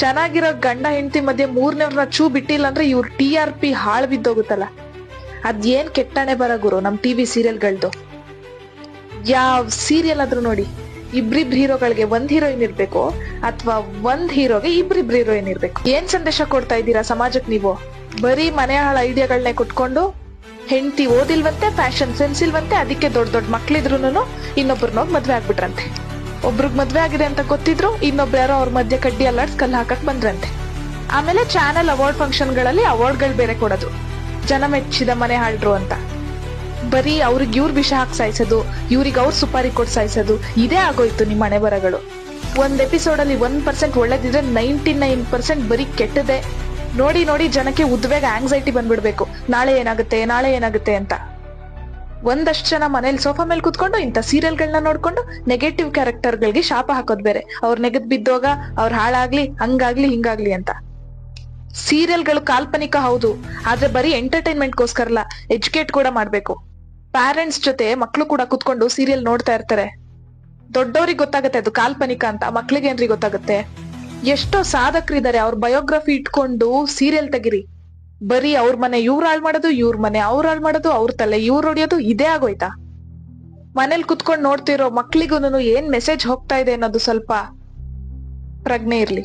ಚೆನ್ನಾಗಿರೋ ಗಂಡ ಹೆಂಡತಿ ಮಧ್ಯೆ ಮೂರನೇವ್ರನ್ನ ಚೂ ಬಿಟ್ಟಿಲ್ಲ ಅಂದ್ರೆ ಇವ್ರ TRP ಹಾಳು ಬಿದ್ದೋಗುತ್ತಲ್ಲ. ಅದೇನ್ ಕೆಟ್ಟಣೆ ಬರ ಗುರು ನಮ್ ಟಿವಿ ಸೀರಿಯಲ್ಗಳ್ದು. ಯಾವ ಸೀರಿಯಲ್ ಆದ್ರೂ ನೋಡಿ, ಇಬ್ರಿಬ್ರು ಹೀರೋಗಳಿಗೆ ಒಂದ್ ಹೀರೋಯಿನ್ ಇರ್ಬೇಕು ಅಥವಾ ಒಂದ್ ಹೀರೋಗೆ ಇಬ್ರಿಬ್ರು ಹೀರೋಯಿನ್ ಇರ್ಬೇಕು. ಏನ್ ಸಂದೇಶ ಕೊಡ್ತಾ ಇದ್ದೀರಾ ಸಮಾಜಕ್ ನೀವು? ಬರೀ ಮನೆ ಹಾಳ ಐಡಿಯಾಗಳನ್ನೇ ಕೊಟ್ಕೊಂಡು ಹೆಂಡತಿ ಓದಿಲ್ವಂತೆ, ಫ್ಯಾಷನ್ ಸೆನ್ಸ್ ಇಲ್ವಂತೆ, ಅದಕ್ಕೆ ದೊಡ್ಡ ದೊಡ್ಡ ಮಕ್ಳಿದ್ರುನು ಇನ್ನೊಬ್ರನ್ನೋಗ್ ಮದ್ವೆ ಆಗ್ಬಿಟ್ರಂತೆ. ಒಬ್ರಿಗ್ ಮದ್ವೆ ಆಗಿದೆ ಅಂತ ಗೊತ್ತಿದ್ರು ಇನ್ನೊಬ್ರು ಯಾರೋ ಅವ್ರ ಮಧ್ಯೆ ಕಡ್ಡಿ ಅಲ್ಲಾಡ್ಸ್ ಕಲ್ಲು ಹಾಕಕ್ ಬಂದ್ರಂತೆ. ಆಮೇಲೆ ಚಾನೆಲ್ ಅವಾರ್ಡ್ ಫಂಕ್ಷನ್ ಗಳಲ್ಲಿ ಅವಾರ್ಡ್ಗಳು ಬೇರೆ ಕೊಡೋದು, ಜನ ಮೆಚ್ಚಿದ ಮನೆ ಹಾಳ್ರು ಅಂತ. ಬರೀ ಅವ್ರಿಗೆ ಇವ್ರ ವಿಷ ಹಾಕಿ ಸಾಯಿಸೋದು, ಇವ್ರಿಗೆ ಅವ್ರ ಸುಪಾರಿ ಕೊಟ್ಟು ಸಾಯಿಸೋದು, ಇದೇ ಆಗೋಯ್ತು ನಿಮ್ಮ ಮನೆ ಬರಗಳು. ಒಂದ್ ಎಪಿಸೋಡ್ ಅಲ್ಲಿ 1% ಒಳ್ಳೇದಿದ್ರೆ 99% ಬರೀ ಕೆಟ್ಟದೆ. ನೋಡಿ ನೋಡಿ ಜನಕ್ಕೆ ಉದ್ವೇಗ, ಆಂಗ್ಸೈಟಿ ಬಂದ್ಬಿಡ್ಬೇಕು, ನಾಳೆ ಏನಾಗುತ್ತೆ ಅಂತ. ಒಂದಷ್ಟು ಜನ ಮನೇಲಿ ಸೋಫಾ ಮೇಲೆ ಕುತ್ಕೊಂಡು ಇಂಥ ಸೀರಿಯಲ್ಗಳನ್ನ ನೋಡ್ಕೊಂಡು ನೆಗೆಟಿವ್ ಕ್ಯಾರೆಕ್ಟರ್ಗಳಿಗೆ ಶಾಪ ಹಾಕೋದ್ ಬೇರೆ. ಅವ್ರ ನೆಗದ್ ಬಿದ್ದೋಗ, ಅವ್ರ ಹಾಳಾಗ್ಲಿ, ಹಂಗಾಗ್ಲಿ ಹಿಂಗಾಗ್ಲಿ ಅಂತ. ಸೀರಿಯಲ್ಗಳು ಕಾಲ್ಪನಿಕ ಹೌದು, ಆದ್ರೆ ಬರೀ ಎಂಟರ್ಟೈನ್ಮೆಂಟ್ಗೋಸ್ಕರಲ್ಲ, ಎಜುಕೇಟ್ ಕೂಡ ಮಾಡ್ಬೇಕು. ಪ್ಯಾರೆಂಟ್ಸ್ ಜೊತೆ ಮಕ್ಳು ಕೂಡ ಕುತ್ಕೊಂಡು ಸೀರಿಯಲ್ ನೋಡ್ತಾ ಇರ್ತಾರೆ. ದೊಡ್ಡವ್ರಿಗೆ ಗೊತ್ತಾಗತ್ತೆ ಅದು ಕಾಲ್ಪನಿಕ ಅಂತ, ಮಕ್ಳಿಗೆ ಏನ್ರಿ ಗೊತ್ತಾಗತ್ತೆ? ಎಷ್ಟೋ ಸಾಧಕರಿದ್ದಾರೆ, ಅವ್ರ ಬಯೋಗ್ರಫಿ ಇಟ್ಕೊಂಡು ಸೀರಿಯಲ್ ತೆಗಿರಿ. ಬರೀ ಅವ್ರ ಮನೆ ಇವ್ರು ಹಾಳು ಮಾಡೋದು, ಇವ್ರ ಮನೆ ಅವ್ರು ಹಾಳು ಮಾಡೋದು, ಅವ್ರ ತಲೆ ಇವ್ರು ಹೊಡಿಯೋದು, ಇದೇ ಆಗೋಯ್ತಾ? ಮನೇಲಿ ಕುತ್ಕೊಂಡು ನೋಡ್ತಿರೋ ಮಕ್ಳಿಗೂ ಏನ್ ಮೆಸೇಜ್ ಹೋಗ್ತಾ ಇದೆ ಅನ್ನೋದು ಸ್ವಲ್ಪ ಪ್ರಜ್ಞೆ ಇರ್ಲಿ.